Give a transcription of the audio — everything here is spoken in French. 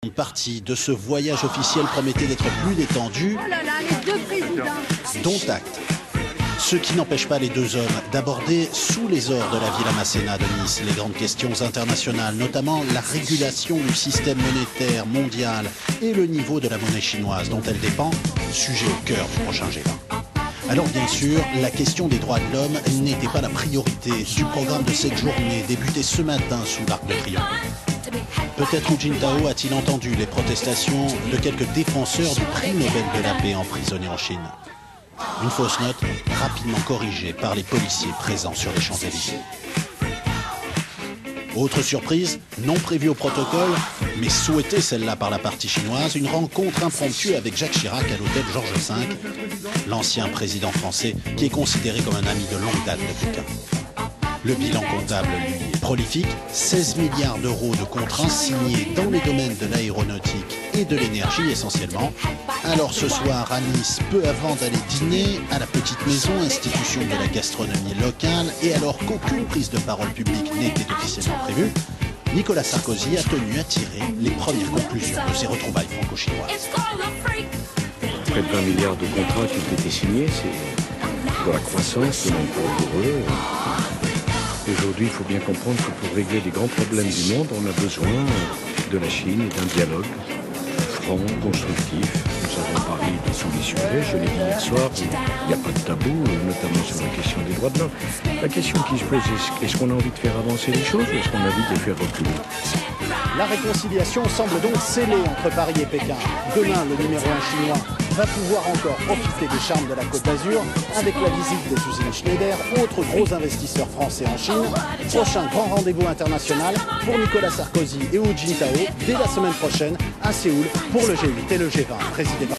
Une partie de ce voyage officiel promettait d'être plus détendu, Oh là là, les deux présidents. dont acte. Ce qui n'empêche pas les deux hommes d'aborder sous les ors de la Villa Masséna de Nice les grandes questions internationales, notamment la régulation du système monétaire mondial et le niveau de la monnaie chinoise dont elle dépend, sujet au cœur du prochain G20. Alors bien sûr, la question des droits de l'homme n'était pas la priorité du programme de cette journée débutée ce matin sous l'Arc de Triomphe. Peut-être Hu Jintao a-t-il entendu les protestations de quelques défenseurs du prix Nobel de la paix emprisonnés en Chine. Une fausse note rapidement corrigée par les policiers présents sur les Champs-Élysées. Autre surprise, non prévue au protocole, mais souhaitée celle-là par la partie chinoise, une rencontre impromptue avec Jacques Chirac à l'hôtel Georges V, l'ancien président français qui est considéré comme un ami de longue date de Pékin. Le bilan comptable, lui, est prolifique, 16 milliards d'euros de contrats signés dans les domaines de l'aéronautique et de l'énergie essentiellement. Alors ce soir à Nice, peu avant d'aller dîner à la Petite Maison, institution de la gastronomie locale, et alors qu'aucune prise de parole publique n'était officiellement prévue, Nicolas Sarkozy a tenu à tirer les premières conclusions de ces retrouvailles franco-chinoises. Près de 20 milliards de contrats qui ont été signés, c'est de la croissance, de l'emploi heureux. Aujourd'hui, il faut bien comprendre que pour régler les grands problèmes du monde, on a besoin de la Chine et d'un dialogue franc, constructif. Nous avons parlé de tous les sujets, je l'ai dit hier soir, il n'y a pas de tabou, notamment sur la question des droits de l'homme. La question qui se pose, est-ce qu'on a envie de faire avancer les choses ou est-ce qu'on a envie de les faire reculer? La réconciliation semble donc scellée entre Paris et Pékin. Demain, le numéro 1 chinois va pouvoir encore profiter des charmes de la Côte d'Azur avec la visite des usines Schneider, autres gros investisseurs français en Chine. Prochain grand rendez-vous international pour Nicolas Sarkozy et Hu Jintao dès la semaine prochaine à Séoul pour le G8 et le G20 présidé par